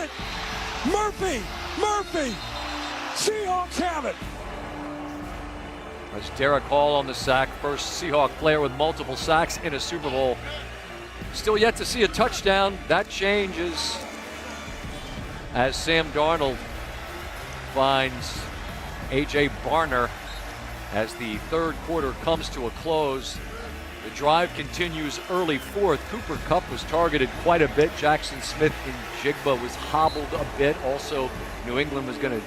it! Murphy! Seahawks have it! That's Derek Hall on the sack, first Seahawk player with multiple sacks in a Super Bowl. Still yet to see a touchdown. That changes as Sam Darnold finds A.J. Barner as the third quarter comes to a close. The drive continues early fourth. Cooper Kupp was targeted quite a bit. Jackson Smith and Jigba was hobbled a bit. Also, New England was going to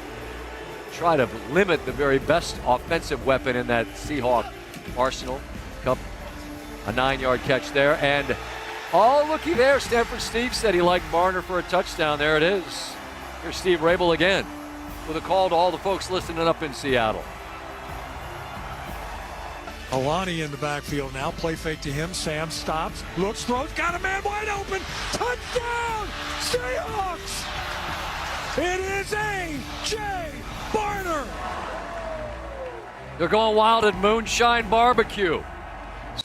try to limit the very best offensive weapon in that Seahawk arsenal. Kupp, a 9-yard catch there. And, oh, looky there. Stanford Steve said he liked Barner for a touchdown. There it is. Here's Steve Rabel again with a call to all the folks listening up in Seattle. Alani in the backfield now. Play fake to him. Sam stops, looks, throws, got a man wide open. Touchdown, Seahawks! It is A.J. Barner. They're going wild at Moonshine Barbecue.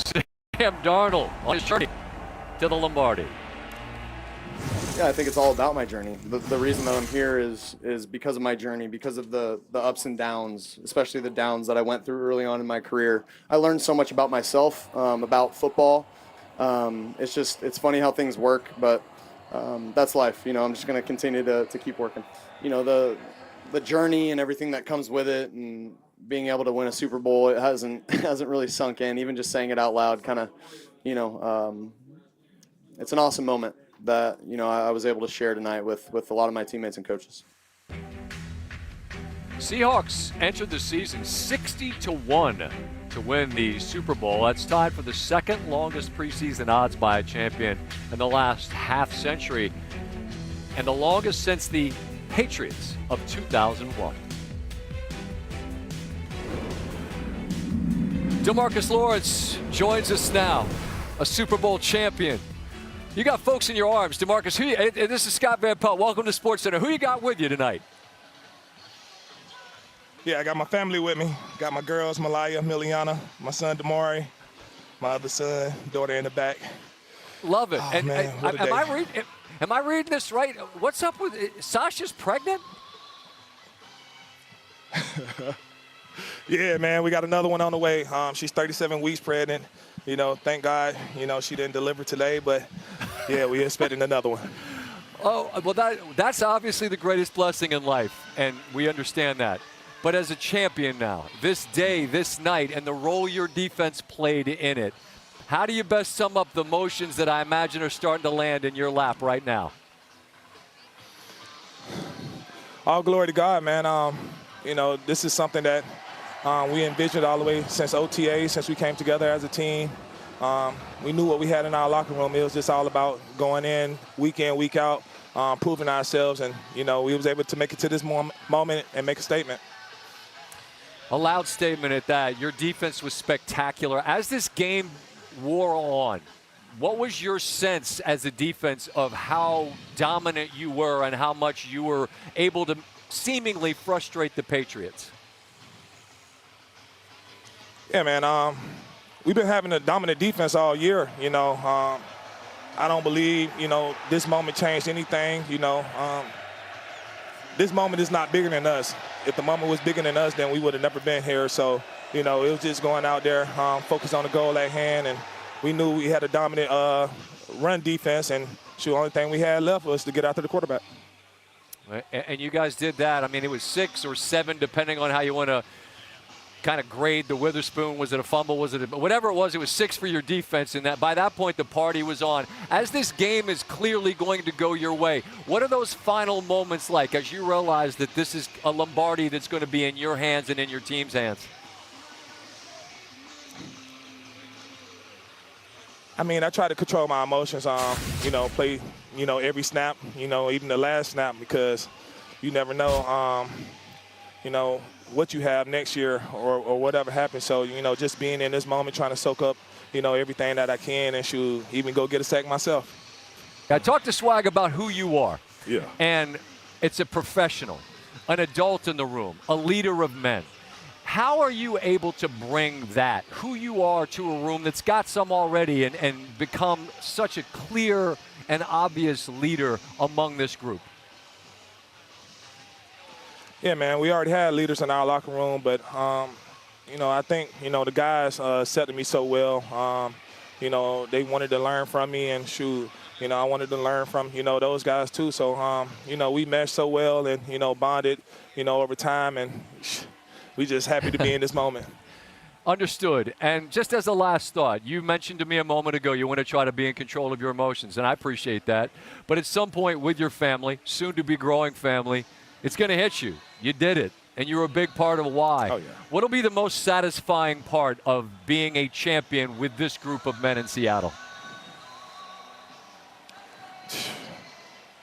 Sam Darnold on his journey to the Lombardi. Yeah, I think it's all about my journey. The reason that I'm here is because of my journey, because of the ups and downs, especially the downs that I went through early on in my career. I learned so much about myself, about football. It's funny how things work, but that's life. You know, I'm just going to continue to keep working. You know, the journey and everything that comes with it, and being able to win a Super Bowl, it hasn't really sunk in. Even just saying it out loud, kind of, you know, it's an awesome moment that, you know, I was able to share tonight with a lot of my teammates and coaches. Seahawks entered the season 60-1 to win the Super Bowl. That's tied for the second longest preseason odds by a champion in the last half century, and the longest since the Patriots of 2001. DeMarcus Lawrence joins us now, a Super Bowl champion. You got folks in your arms, DeMarcus. This is Scott Van Pelt. Welcome to SportsCenter. Who you got with you tonight? Yeah, I got my family with me. Got my girls, Malaya, Miliana, my son, Damari, my other son, daughter in the back. Love it. Oh, and man, what a day. Am I reading this right? What's up with Sasha's pregnant? Yeah, man, we got another one on the way. She's 37 weeks pregnant. You know, thank God, you know, she didn't deliver today, but yeah, we're expecting another one. Oh, well, that's obviously the greatest blessing in life, and we understand that. But as a champion now, this day, this night, and the role your defense played in it, how do you best sum up the emotions that I imagine are starting to land in your lap right now? All glory to God, man. You know, this is something that we envisioned all the way since OTA, since we came together as a team. We knew what we had in our locker room. It was just all about going in, week out, proving ourselves. And, you know, we was able to make it to this moment and make a statement. A loud statement at that. Your defense was spectacular. As this game wore on, what was your sense as a defense of how dominant you were and how much you were able to seemingly frustrate the Patriots? Yeah, man. We've been having a dominant defense all year. You know, I don't believe, you know, this moment changed anything. You know, this moment is not bigger than us. If the moment was bigger than us, then we would have never been here. So, you know, it was just going out there, focus on the goal at hand, and we knew we had a dominant run defense, and the only thing we had left was to get after the quarterback. And you guys did that. I mean, it was 6 or 7, depending on how you want to kind of grade the Witherspoon. Was it a fumble? Was it whatever it was 6 for your defense. And that by that point, the party was on. As this game is clearly going to go your way, what are those final moments like as you realize that this is a Lombardi that's going to be in your hands and in your team's hands? I mean, I try to control my emotions, you know, play, you know, every snap, you know, even the last snap, because you never know, you know, what you have next year or whatever happens. So, you know, just being in this moment, trying to soak up, you know, everything that I can, and should even go get a sack myself. I talked to Swag about who you are. Yeah. And it's a professional, an adult in the room, a leader of men. How are you able to bring that, who you are, to a room that's got some already and become such a clear and obvious leader among this group? Yeah, man, we already had leaders in our locker room, but, you know, I think, you know, the guys accepted me so well. You know, they wanted to learn from me, and shoot, you know, I wanted to learn from, you know, those guys too. So, you know, we meshed so well and, you know, bonded, you know, over time, and we just happy to be in this moment. Understood. And just as a last thought, you mentioned to me a moment ago you want to try to be in control of your emotions, and I appreciate that. But at some point with your family, soon to be growing family, it's going to hit you. You did it, and you're a big part of why. Oh, yeah. What'll be the most satisfying part of being a champion with this group of men in Seattle?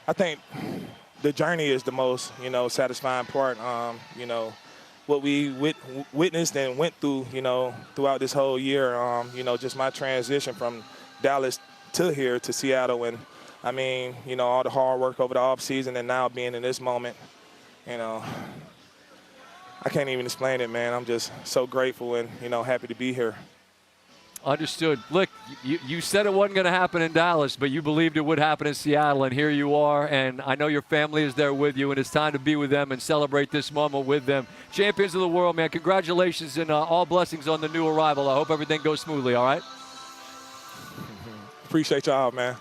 I think the journey is the most, you know, satisfying part. You know, what we witnessed and went through, you know, throughout this whole year, you know, just my transition from Dallas to here to Seattle. And, I mean, you know, all the hard work over the offseason and now being in this moment, you know, I can't even explain it, man. I'm just so grateful and, you know, happy to be here. Understood. Look, you said it wasn't going to happen in Dallas, but you believed it would happen in Seattle, and here you are. And I know your family is there with you, and it's time to be with them and celebrate this moment with them. Champions of the world, man, congratulations and all blessings on the new arrival. I hope everything goes smoothly, all right? Appreciate y'all, man.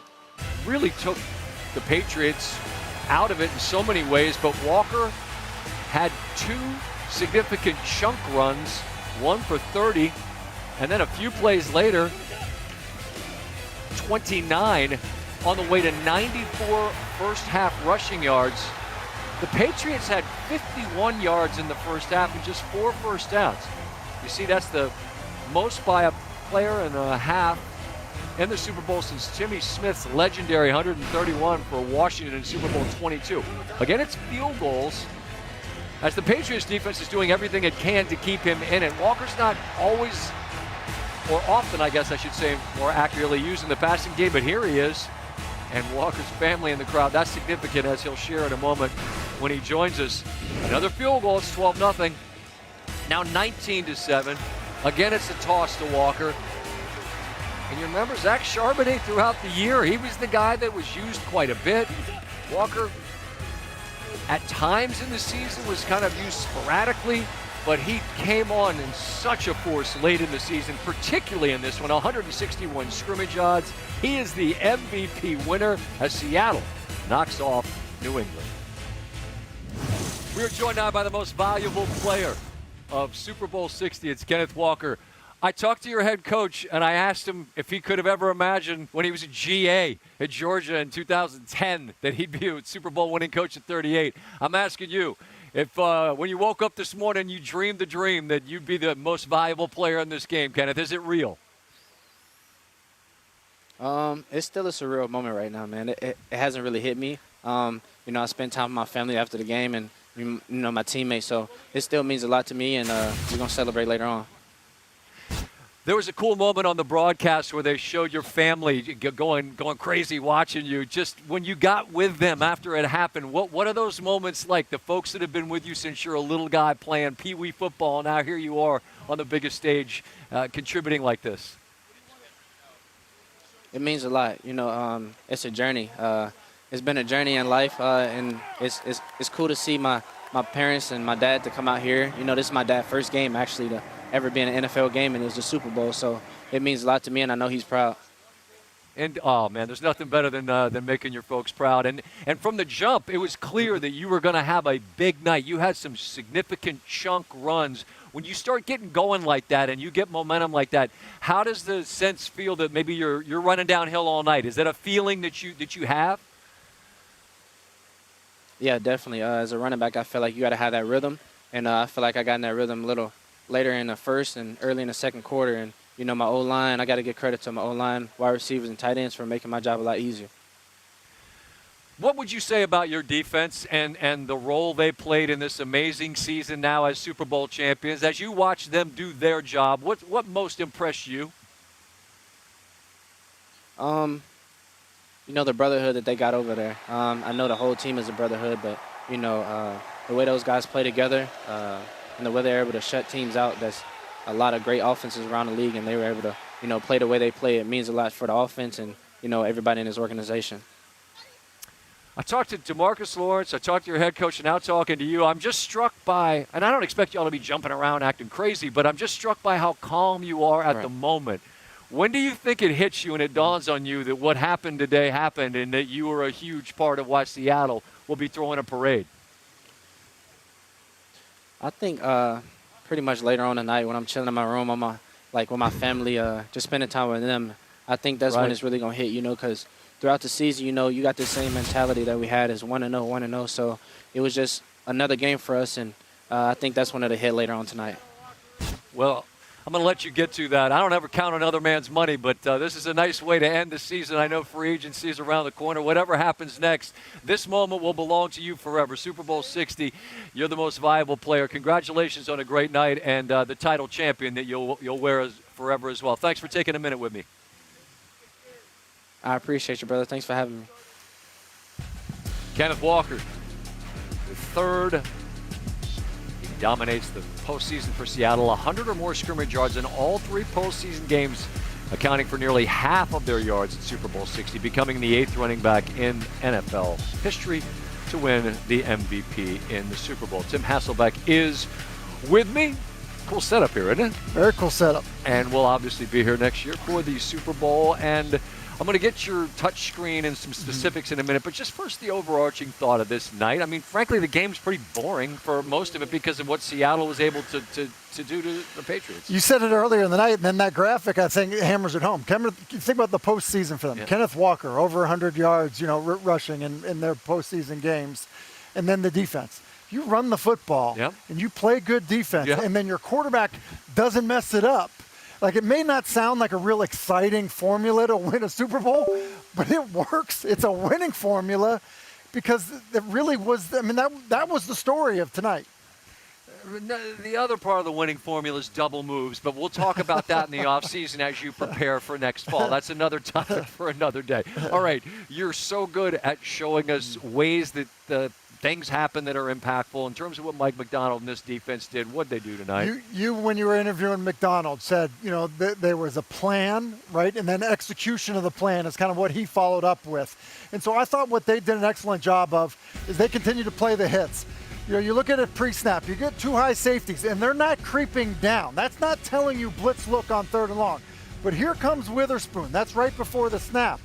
Really took the Patriots out of it in so many ways, but Walker had 2 significant chunk runs, one for 30, and then a few plays later, 29 on the way to 94 first-half rushing yards. The Patriots had 51 yards in the first half and just 4 first downs. You see, that's the most by a player and a half in the Super Bowl since Timmy Smith's legendary 131 for Washington in Super Bowl 22. Again, it's field goals, as the Patriots defense is doing everything it can to keep him in it. Walker's not always, or often, I guess I should say more accurately, using the passing game, but here he is. And Walker's family in the crowd, that's significant, as he'll share in a moment when he joins us. Another field goal, it's 12-0. Now 19-7. Again, it's a toss to Walker. And you remember Zach Charbonnet throughout the year, he was the guy that was used quite a bit. Walker, at times in the season, was kind of used sporadically, but he came on in such a force late in the season, particularly in this one, 161 scrimmage yards. He is the MVP winner as Seattle knocks off New England. We are joined now by the most valuable player of Super Bowl 60. It's Kenneth Walker. I talked to your head coach, and I asked him if he could have ever imagined when he was a GA at Georgia in 2010 that he'd be a Super Bowl winning coach at 38. I'm asking you, if when you woke up this morning you dreamed the dream that you'd be the most valuable player in this game, Kenneth, is it real? It's still a surreal moment right now, man. It hasn't really hit me. You know, I spent time with my family after the game and, you know, my teammates, so it still means a lot to me, and we're going to celebrate later on. There was a cool moment on the broadcast where they showed your family going crazy watching you. Just when you got with them after it happened, what are those moments like? The folks that have been with you since you're a little guy playing peewee football, now here you are on the biggest stage contributing like this. It means a lot. You know, it's a journey. It's been a journey in life, and it's cool to see my parents and my dad to come out here. You know, this is my dad's first game actually to ever be in an NFL game, and it was the Super Bowl, so it means a lot to me, and I know he's proud. And, oh, man, there's nothing better than making your folks proud. And from the jump, it was clear that you were going to have a big night. You had some significant chunk runs. When you start getting going like that and you get momentum like that, how does the sense feel that maybe you're running downhill all night? Is that a feeling that you have? Yeah, definitely. As a running back, I feel like you got to have that rhythm, and I feel like I got in that rhythm a little later in the first and early in the second quarter. And, you know, my O-line, I got to give credit to my O-line, wide receivers, and tight ends for making my job a lot easier. What would you say about your defense and the role they played in this amazing season now as Super Bowl champions? As you watch them do their job, what most impressed you? You know, the brotherhood that they got over there. I know the whole team is a brotherhood, but, you know, the way those guys play together, and the way they're able to shut teams out, that's a lot of great offenses around the league, and they were able to, you know, play the way they play. It means a lot for the offense and, you know, everybody in this organization. I talked to DeMarcus Lawrence, I talked to your head coach, and now talking to you. I'm just struck by, and I don't expect y'all to be jumping around acting crazy, but I'm just struck by how calm you are at the moment. When do you think it hits you and it dawns on you that what happened today happened and that you were a huge part of why Seattle will be throwing a parade? I think pretty much later on tonight when I'm chilling in my room, with my family, just spending time with them. I think that's when it's really gonna hit, because throughout the season, you got the same mentality that we had as 1-0, 1-0. So it was just another game for us, and I think that's when it'll hit later on tonight. Well, I'm going to let you get to that. I don't ever count on another man's money, but this is a nice way to end the season. I know free agency is around the corner. Whatever happens next, this moment will belong to you forever. Super Bowl 60, you're the most valuable player. Congratulations on a great night and the title champion that you'll wear forever as well. Thanks for taking a minute with me. I appreciate you, brother. Thanks for having me. Kenneth Walker, the third. He dominates the postseason for Seattle. 100 or more scrimmage yards in all 3 postseason games, accounting for nearly half of their yards at Super Bowl 60, becoming the 8th running back in NFL history to win the MVP in the Super Bowl. Tim Hasselbeck is with me. Cool setup here, isn't it? Very cool setup. And we'll obviously be here next year for the Super Bowl. And I'm going to get your touch screen and some specifics in a minute, but just first the overarching thought of this night. I mean, frankly, the game's pretty boring for most of it because of what Seattle was able to do to the Patriots. You said it earlier in the night, and then that graphic, I think, hammers it home. Think about the postseason for them. Yeah. Kenneth Walker, over 100 yards, rushing in their postseason games. And then the defense. You run the football, and you play good defense, and then your quarterback doesn't mess it up. Like, it may not sound like a real exciting formula to win a Super Bowl, but it works. It's a winning formula because it really was – I mean, that was the story of tonight. The other part of the winning formula is double moves, but we'll talk about that in the offseason as you prepare for next fall. That's another topic for another day. All right, you're so good at showing us ways that the things happen that are impactful. In terms of what Mike Macdonald and this defense did, what did they do tonight? You when you were interviewing Macdonald, said, there was a plan, right? And then execution of the plan is kind of what he followed up with. And so I thought what they did an excellent job of is they continue to play the hits. You look at it pre-snap, you get 2 high safeties, and they're not creeping down. That's not telling you blitz look on 3rd and long. But here comes Witherspoon. That's right before the snap.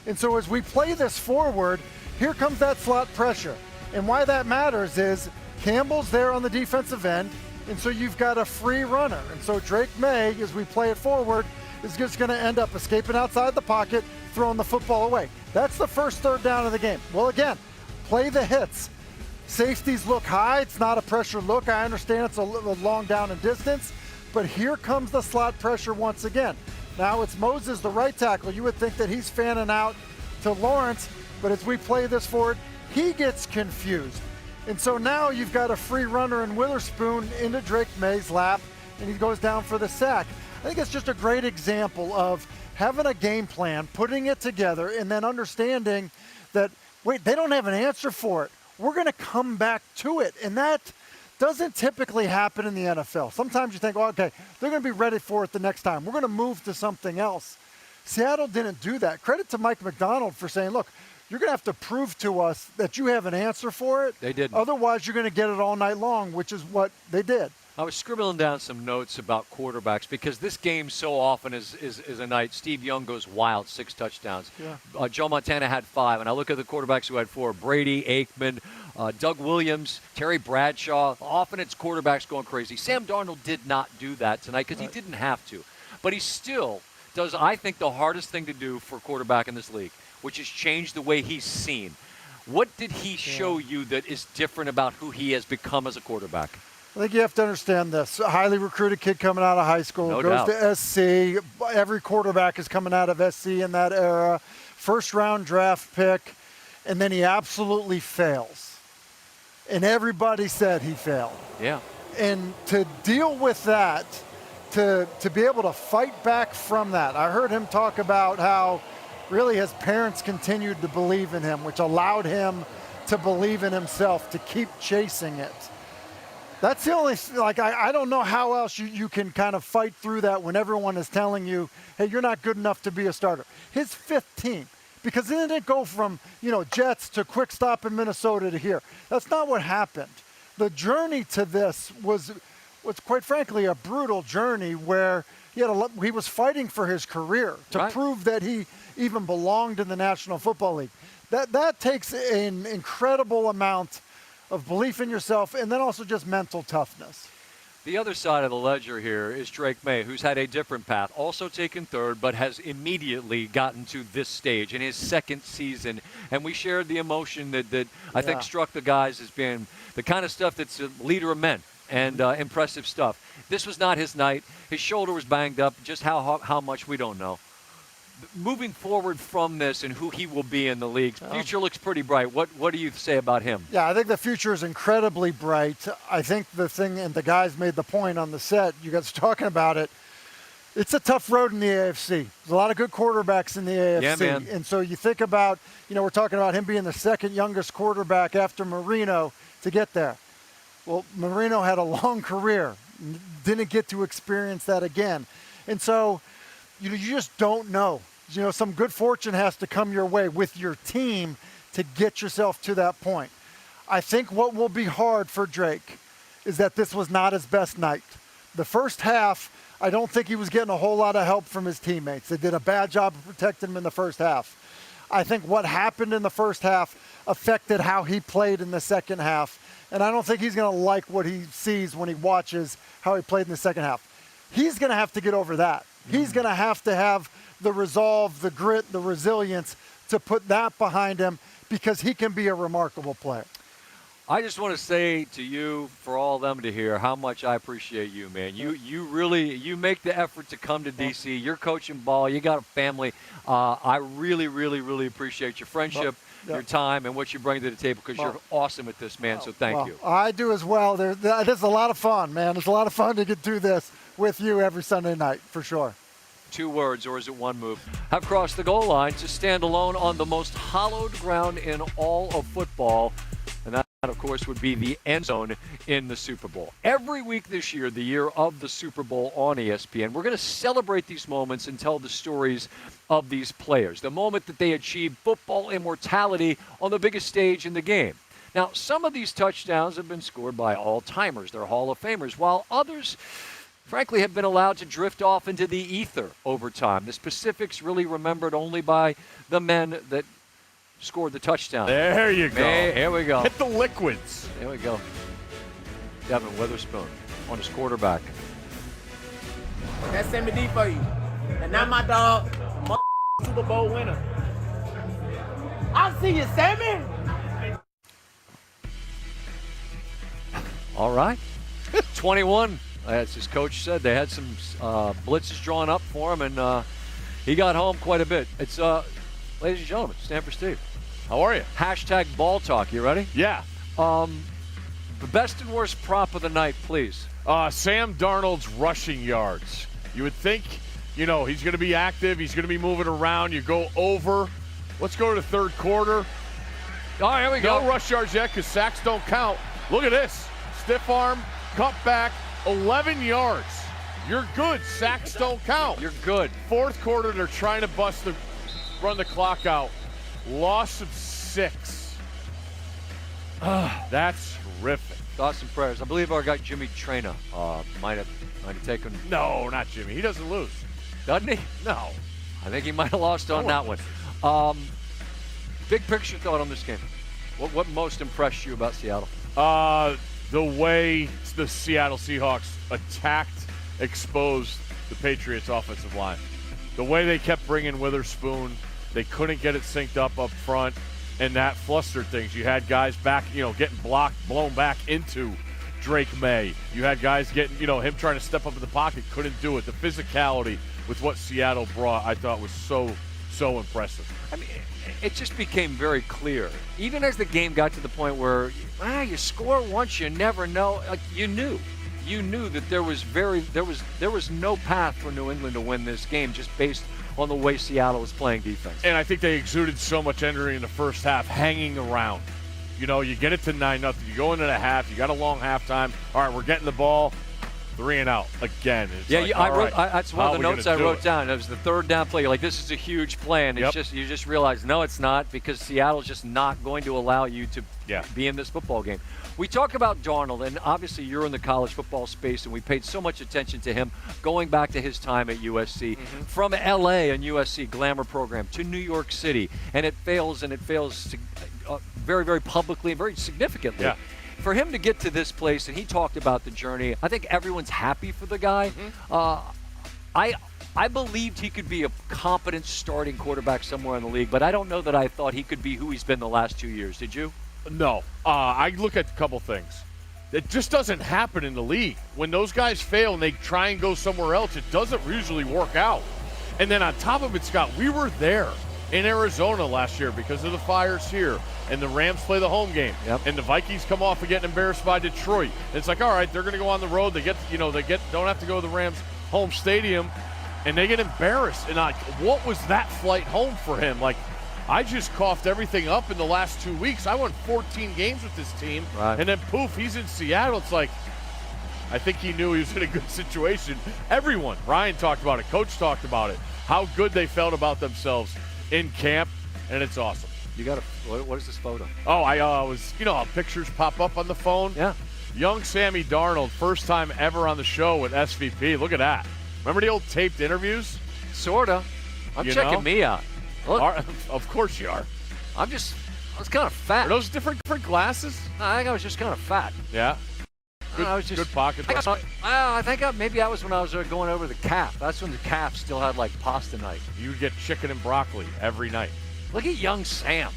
And so as we play this forward, here comes that slot pressure. And why that matters is Campbell's there on the defensive end, and so you've got a free runner. And so Drake Maye, as we play it forward, is just going to end up escaping outside the pocket, throwing the football away. That's the first 3rd down of the game. Well, again, play the hits. Safeties look high. It's not a pressure look. I understand it's a long down and distance, but here comes the slot pressure once again. Now it's Moses, the right tackle. You would think that he's fanning out to Lawrence, but as we play this forward, he gets confused. And so now you've got a free runner in Witherspoon into Drake Maye's lap, and he goes down for the sack. I think it's just a great example of having a game plan, putting it together, and then understanding that, wait, they don't have an answer for it. We're going to come back to it. And that doesn't typically happen in the NFL. Sometimes you think, okay, they're going to be ready for it the next time. We're going to move to something else. Seattle didn't do that. Credit to Mike Macdonald for saying, look, you're going to have to prove to us that you have an answer for it. They didn't. Otherwise, you're going to get it all night long, which is what they did. I was scribbling down some notes about quarterbacks because this game so often is a night. Steve Young goes wild, 6 touchdowns. Yeah. Joe Montana had 5, and I look at the quarterbacks who had 4. Brady, Aikman, Doug Williams, Terry Bradshaw. Often it's quarterbacks going crazy. Sam Darnold did not do that tonight because he didn't have to. But he still does, I think, the hardest thing to do for a quarterback in this league, which is change the way he's seen. What did he show you that is different about who he has become as a quarterback? I think you have to understand this. A highly recruited kid coming out of high school, No goes doubt. to SC. Every quarterback is coming out of SC in that era. First-round draft pick, and then he absolutely fails. And everybody said he failed. Yeah. And to deal with that, to be able to fight back from that, I heard him talk about how really his parents continued to believe in him, which allowed him to believe in himself, to keep chasing it. That's the only, I don't know how else you can kind of fight through that when everyone is telling you, hey, you're not good enough to be a starter. His 5th team, because it didn't go from, Jets to quick stop in Minnesota to here. That's not what happened. The journey to this was quite frankly a brutal journey where he was fighting for his career to prove that he even belonged in the National Football League. That takes an incredible amount of belief in yourself and then also just mental toughness. The other side of the ledger here is Drake Maye, who's had a different path, also taken third, but has immediately gotten to this stage in his second season. And we shared the emotion that I think struck the guys as being the kind of stuff that's a leader of men and impressive stuff. This was not his night. His shoulder was banged up. Just how much, we don't know. Moving forward from this and who he will be in the league, future looks pretty bright. What do you say about him? Yeah, I think the future is incredibly bright. I think the thing, and the guys made the point on the set, you guys talking about it, it's a tough road in the AFC. There's a lot of good quarterbacks in the AFC. Yeah, man. And so you think about, we're talking about him being the second youngest quarterback after Marino to get there. Well, Marino had a long career, didn't get to experience that again. And so, you just don't know. Some good fortune has to come your way with your team to get yourself to that point. I think what will be hard for Drake is that this was not his best night. The first half, I don't think he was getting a whole lot of help from his teammates. They did a bad job of protecting him in the first half. I think what happened in the first half affected how he played in the second half. And I don't think he's going to like what he sees when he watches how he played in the second half. He's going to have to get over that. He's going to have the resolve, the grit, the resilience to put that behind him because he can be a remarkable player. I just want to say to you, for all of them to hear, how much I appreciate you, man. You really make the effort to come to D.C. You're coaching ball. You got a family. I really, really, really appreciate your friendship, your time, and what you bring to the table because you're awesome at this, man, so thank you. I do as well. This is a lot of fun, man. It's a lot of fun to get through this with you every Sunday night, for sure. 2 words, or is it 1 move? Have crossed the goal line to stand alone on the most hallowed ground in all of football. And that, of course, would be the end zone in the Super Bowl. Every week this year, the year of the Super Bowl on ESPN, we're going to celebrate these moments and tell the stories of these players. The moment that they achieved football immortality on the biggest stage in the game. Now, some of these touchdowns have been scored by all-timers. They're Hall of Famers, while others, frankly, have been allowed to drift off into the ether over time. The specifics really remembered only by the men that scored the touchdown. There you go. Hey, here we go. Hit the liquids. There we go. Devin Witherspoon on his quarterback. That's Sammy D for you. And not my dog, Super Bowl winner. I'll see you, Sammy. All right. 21. As his coach said, they had some blitzes drawn up for him, and he got home quite a bit. It's, ladies and gentlemen, Stanford Steve. How are you? Hashtag ball talk. You ready? Yeah. The best and worst prop of the night, please. Sam Darnold's rushing yards. You would think, he's going to be active. He's going to be moving around. You go over. Let's go to the third quarter. Oh, here we go. No rush yards yet because sacks don't count. Look at this. Stiff arm, cut back, 11 yards. You're good. Sacks don't count. You're good. Fourth quarter, they're trying to run the clock out. Loss of 6. That's terrific. Thoughts and prayers. I believe our guy Jimmy Traina might have taken. No, not Jimmy. He doesn't lose. Doesn't he? No. I think he might have lost on that one. Big picture thought on this game. What most impressed you about Seattle? The way the Seattle Seahawks attacked, exposed the Patriots' offensive line. The way they kept bringing Witherspoon, they couldn't get it synced up front, and that flustered things. You had guys back, getting blocked, blown back into Drake Maye. You had guys getting, him trying to step up in the pocket, couldn't do it. The physicality with what Seattle brought, I thought was so impressive. I mean, it just became very clear. Even as the game got to the point where you score once, you never know. Like you knew that there was no path for New England to win this game just based on the way Seattle was playing defense. And I think they exuded so much energy in the first half, hanging around. You get it to 9-0. You go into the half. You got a long halftime. All right, we're getting the ball. 3 and out again. It's Yeah, like, I all wrote. right, That's how one are of the we notes gonna I do wrote it? down. It was the third down play. You're like, this is a huge play, and it's you just realize, no, it's not, because Seattle's just not going to allow you to be in this football game. We talk about Darnold, and obviously you're in the college football space, and we paid so much attention to him going back to his time at USC. From LA and USC, glamour program, to New York City, and it fails very, very publicly and very significantly. Yeah. For him to get to this place, and he talked about the journey, I think everyone's happy for the guy. I believed he could be a competent starting quarterback somewhere in the league, but I don't know that I thought he could be who he's been the last 2 years. Did you? No. I look at a couple things. It just doesn't happen in the league. When those guys fail and they try and go somewhere else, it doesn't usually work out. And then on top of it, Scott, we were there in Arizona last year because of the fires here, and the Rams play the home game, and the Vikings come off of getting embarrassed by Detroit. And it's like, all right, they're going to go on the road. They don't have to go to the Rams home stadium, and they get embarrassed. And what was that flight home for him? Like, I just coughed everything up in the last 2 weeks. I won 14 games with this team, and then poof, he's in Seattle. It's like, I think he knew he was in a good situation. Everyone, Ryan talked about it, Coach talked about it, how good they felt about themselves in camp, and it's awesome. You got what is this photo? Oh, I was, how pictures pop up on the phone? Yeah. Young Sammy Darnold, first time ever on the show with SVP. Look at that. Remember the old taped interviews? Sorta. I'm checking me out. Look. Of course you are. I was kind of fat. Are those different glasses? I think I was just kind of fat. Yeah. Good, I was just good pocket. I think maybe that was when I was going over the calf. That's when the calf still had like pasta night. You would get chicken and broccoli every night. Look at young Sam.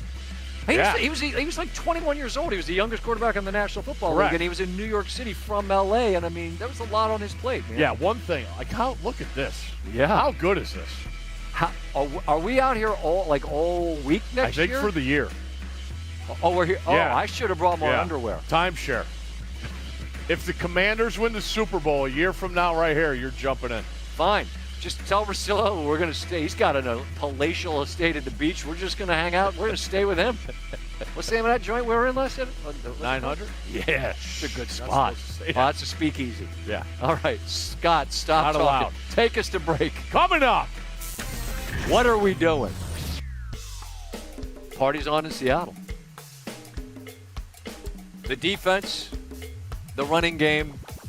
He was like 21 years old. He was the youngest quarterback in the National Football League, and he was in New York City from LA. And I mean, there was a lot on his plate, man. Yeah, one thing. Look at this. Yeah. How good is this? Are we out here all week next year? I think for the year. Oh, we're here. Yeah. Oh, I should have brought more underwear. Timeshare. If the Commanders win the Super Bowl a year from now, right here, you're jumping in. Fine. Just tell Russillo we're going to stay. He's got a palatial estate at the beach. We're just going to hang out. We're going to stay with him. What's the name of that joint we were in last night? 900? Yeah, it's a good spot. That's a speakeasy. Yeah. All right, Scott, stop Not talking. allowed. Take us to break. Coming up. What are we doing? Party's on in Seattle. The defense, the running game,